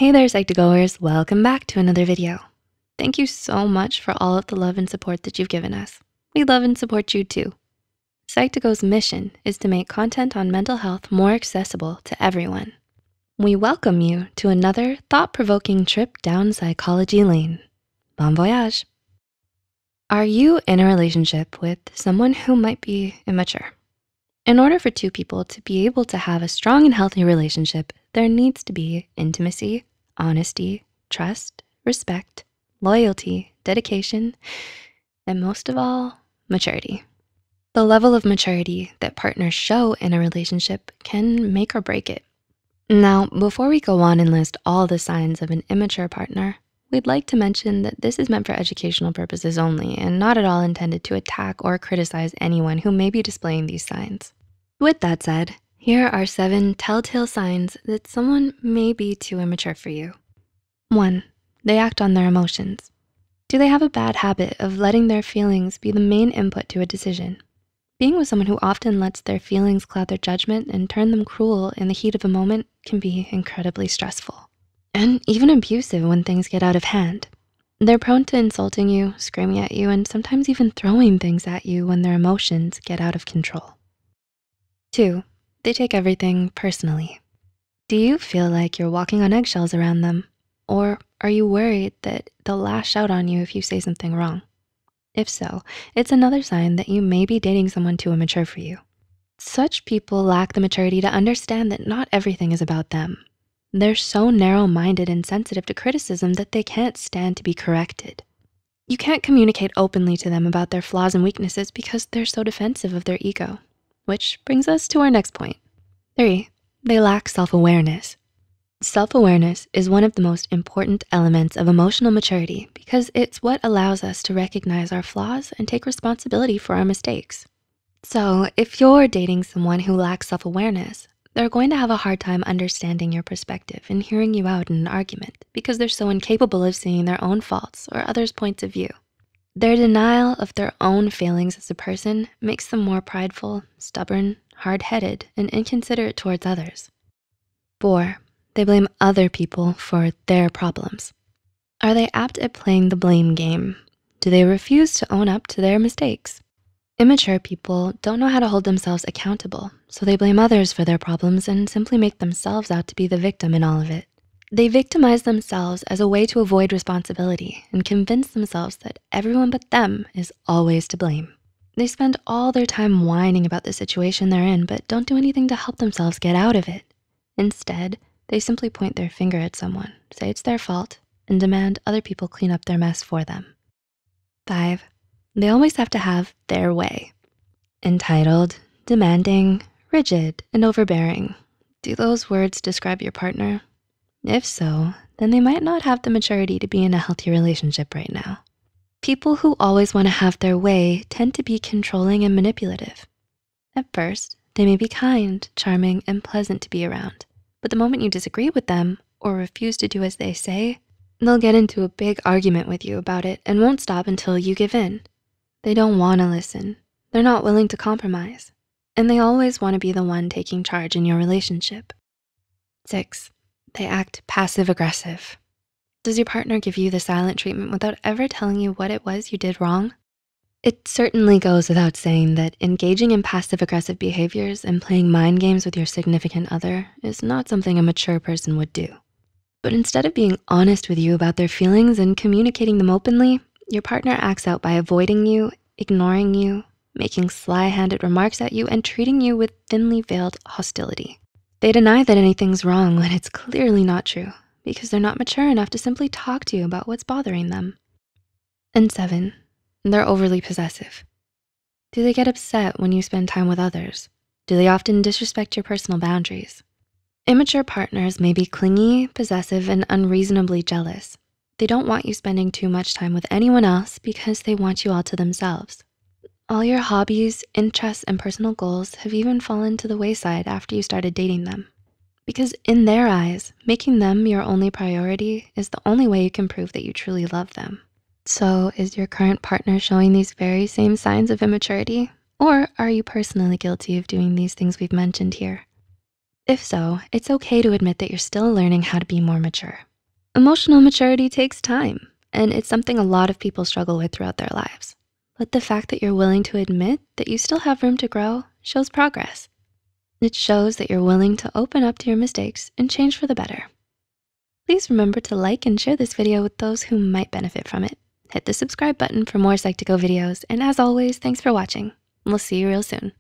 Hey there, Psych2Goers, welcome back to another video. Thank you so much for all of the love and support that you've given us. We love and support you too. Psych2Go's mission is to make content on mental health more accessible to everyone. We welcome you to another thought-provoking trip down psychology lane. Bon voyage. Are you in a relationship with someone who might be immature? In order for two people to be able to have a strong and healthy relationship, there needs to be intimacy, honesty, trust, respect, loyalty, dedication, and most of all, maturity. The level of maturity that partners show in a relationship can make or break it. Now, before we go on and list all the signs of an immature partner, we'd like to mention that this is meant for educational purposes only and not at all intended to attack or criticize anyone who may be displaying these signs. With that said, here are 7 telltale signs that someone may be too immature for you. 1, they act on their emotions. Do they have a bad habit of letting their feelings be the main input to a decision? Being with someone who often lets their feelings cloud their judgment and turn them cruel in the heat of a moment can be incredibly stressful and even abusive when things get out of hand. They're prone to insulting you, screaming at you, and sometimes even throwing things at you when their emotions get out of control. 2, they take everything personally. Do you feel like you're walking on eggshells around them? Or are you worried that they'll lash out on you if you say something wrong? If so, it's another sign that you may be dating someone too immature for you. Such people lack the maturity to understand that not everything is about them. They're so narrow-minded and sensitive to criticism that they can't stand to be corrected. You can't communicate openly to them about their flaws and weaknesses because they're so defensive of their ego. Which brings us to our next point. 3, they lack self-awareness. Self-awareness is one of the most important elements of emotional maturity because it's what allows us to recognize our flaws and take responsibility for our mistakes. So if you're dating someone who lacks self-awareness, they're going to have a hard time understanding your perspective and hearing you out in an argument because they're so incapable of seeing their own faults or others' points of view. Their denial of their own failings as a person makes them more prideful, stubborn, hard-headed, and inconsiderate towards others. 4, they blame other people for their problems. Are they apt at playing the blame game? Do they refuse to own up to their mistakes? Immature people don't know how to hold themselves accountable, so they blame others for their problems and simply make themselves out to be the victim in all of it. They victimize themselves as a way to avoid responsibility and convince themselves that everyone but them is always to blame. They spend all their time whining about the situation they're in, but don't do anything to help themselves get out of it. Instead, they simply point their finger at someone, say it's their fault, and demand other people clean up their mess for them. 5, they always have to have their way. Entitled, demanding, rigid, and overbearing. Do those words describe your partner? If so, then they might not have the maturity to be in a healthy relationship right now. People who always wanna have their way tend to be controlling and manipulative. At first, they may be kind, charming, and pleasant to be around, but the moment you disagree with them or refuse to do as they say, they'll get into a big argument with you about it and won't stop until you give in. They don't wanna listen, they're not willing to compromise, and they always wanna be the one taking charge in your relationship. 6, they act passive-aggressive. Does your partner give you the silent treatment without ever telling you what it was you did wrong? It certainly goes without saying that engaging in passive-aggressive behaviors and playing mind games with your significant other is not something a mature person would do. But instead of being honest with you about their feelings and communicating them openly, your partner acts out by avoiding you, ignoring you, making sly-handed remarks at you, and treating you with thinly veiled hostility. They deny that anything's wrong when it's clearly not true because they're not mature enough to simply talk to you about what's bothering them. And 7, they're overly possessive. Do they get upset when you spend time with others? Do they often disrespect your personal boundaries? Immature partners may be clingy, possessive, and unreasonably jealous. They don't want you spending too much time with anyone else because they want you all to themselves. All your hobbies, interests, and personal goals have even fallen to the wayside after you started dating them. Because in their eyes, making them your only priority is the only way you can prove that you truly love them. So is your current partner showing these very same signs of immaturity? Or are you personally guilty of doing these things we've mentioned here? If so, it's okay to admit that you're still learning how to be more mature. Emotional maturity takes time, and it's something a lot of people struggle with throughout their lives. But the fact that you're willing to admit that you still have room to grow shows progress. It shows that you're willing to open up to your mistakes and change for the better. Please remember to like and share this video with those who might benefit from it. Hit the subscribe button for more Psych2Go videos, and as always, thanks for watching. We'll see you real soon.